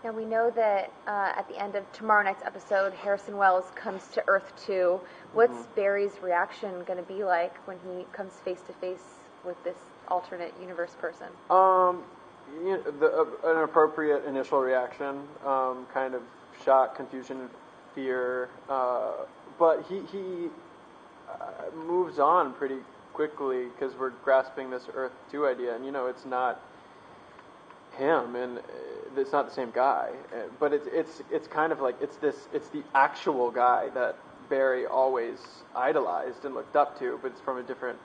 Now we know that at the end of tomorrow night's episode, Harrison Wells comes to Earth 2. What's Barry's reaction going to be like when he comes face to face with this alternate universe person? An appropriate initial reaction, kind of shock, confusion, fear, but he moves on pretty quickly because we're grasping this Earth 2 idea, and it's not him, and it's not the same guy, but it's kind of like it's the actual guy that Barry always idolized and looked up to, but it's from a different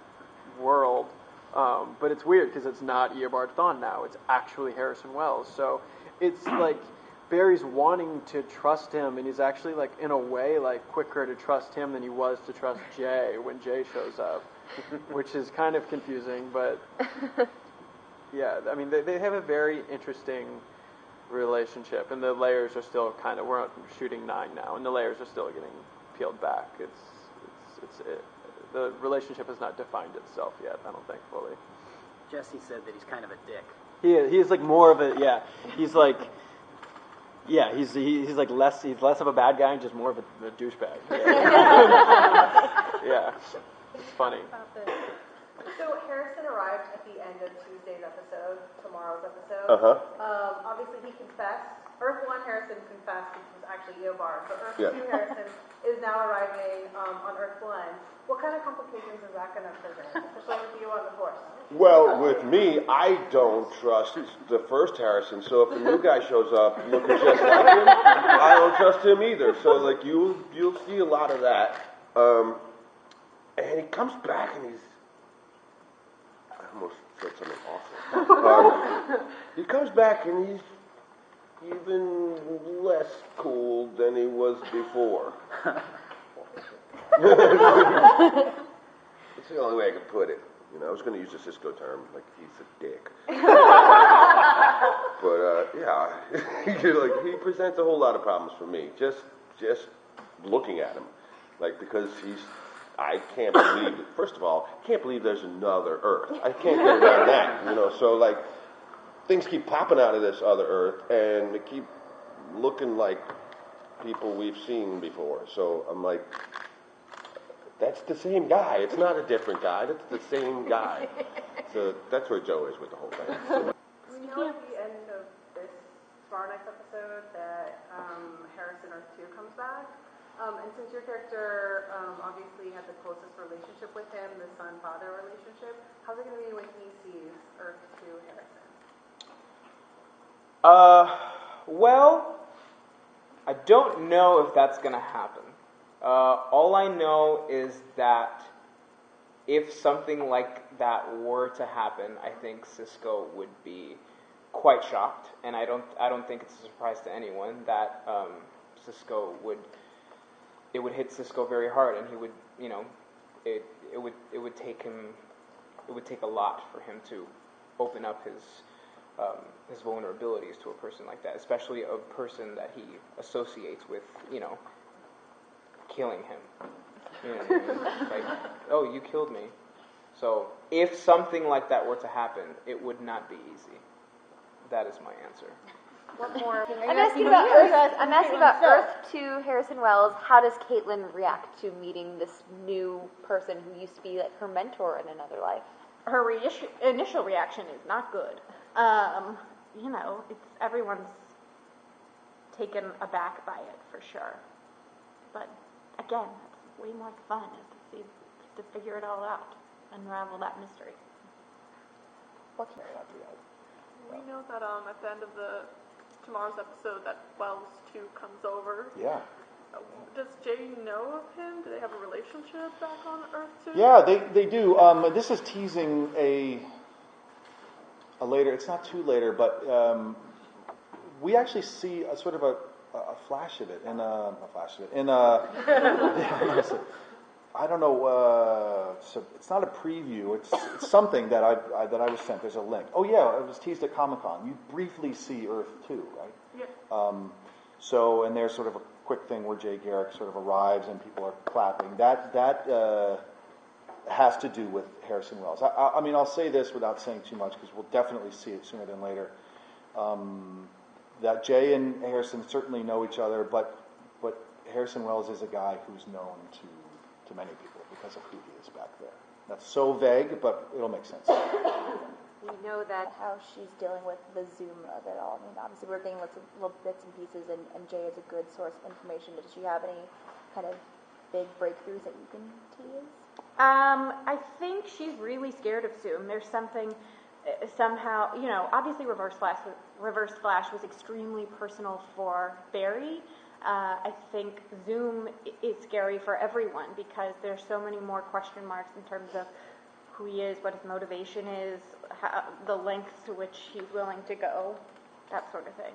world. But it's weird because it's not Eobard Thawne now; it's actually Harrison Wells. So it's like Barry's wanting to trust him, and he's actually like in a way like quicker to trust him than he was to trust Jay when Jay shows up, which is kind of confusing, but. Yeah, I mean, they have a very interesting relationship, and the layers are still kind of, we're shooting 9 now, and the layers are still getting peeled back. The relationship has not defined itself yet, I don't think, fully. Jesse said that he's kind of a dick. He is like more of a, he's like, he's like less of a bad guy and just more of a douchebag. Yeah, it's funny. So Harrison arrived at the end of Tuesday's episode, tomorrow's episode. Obviously he confessed. Earth 1 Harrison confessed this was actually Eobard, but Earth 2 Harrison is now arriving on Earth 1. What kind of complications is that going to present, especially with you on the Force? Well, with me, I don't trust the first Harrison, so if the new guy shows up looking just like him, I don't trust him either. So, like, you'll see a lot of that. And he comes back and he's... I almost said something awful. He comes back and he's even less cool than he was before. It's the only way I can put it. I was going to use a Cisco term, like he's a dick. But he presents a whole lot of problems for me. Just looking at him, because I can't believe it. First of all, I can't believe there's another Earth. I can't get around that, So, things keep popping out of this other Earth, and they keep looking like people we've seen before. So I'm like, that's the same guy. It's not a different guy. That's the same guy. So that's where Joe is with the whole thing. So. We know at the end of this tomorrow night's episode that Harrison Earth 2 comes back. And since your character obviously had the closest relationship with him, the son-father relationship, how's it going to be when he sees Earth 2 Harrison? Well, I don't know if that's going to happen. All I know is that if something like that were to happen, I think Cisco would be quite shocked, and I don't think it's a surprise to anyone that Cisco would. It would hit Cisco very hard, and he would, it would take him. It would take a lot for him to open up his vulnerabilities to a person like that, especially a person that he associates with, killing him. You know what I mean? Like, oh, you killed me. So if something like that were to happen, it would not be easy. That is my answer. What more? I'm asking about Earth 2 Harrison Wells. How does Caitlin react to meeting this new person who used to be like her mentor in another life? Her initial reaction is not good. It's everyone's taken aback by it for sure. But again, that's way more fun is to figure it all out, unravel that mystery. We know that at the end of tomorrow's episode that Wells 2 comes over. Yeah. Does Jay know of him? Do they have a relationship back on Earth 2? Yeah, they do. This is teasing a later. It's not too later, but we actually see a sort of a flash of it in I don't know. So it's not a preview. It's something that I was sent. There's a link. Oh yeah, it was teased at Comic-Con. You briefly see Earth 2, right? Yeah. And there's sort of a quick thing where Jay Garrick sort of arrives and people are clapping. That has to do with Harrison Wells. I mean, I'll say this without saying too much because we'll definitely see it sooner than later. that Jay and Harrison certainly know each other, but Harrison Wells is a guy who's known to many people because of who he is back there. That's so vague, but it'll make sense. We know that how she's dealing with the Zoom of it all. I mean, obviously we're getting lots of little bits and pieces, and Jay is a good source of information. Does she have any kind of big breakthroughs that you can tease? I think she's really scared of Zoom. There's something, somehow, obviously Reverse Flash was extremely personal for Barry. I think Zoom is scary for everyone because there's so many more question marks in terms of who he is, what his motivation is, the lengths to which he's willing to go, that sort of thing.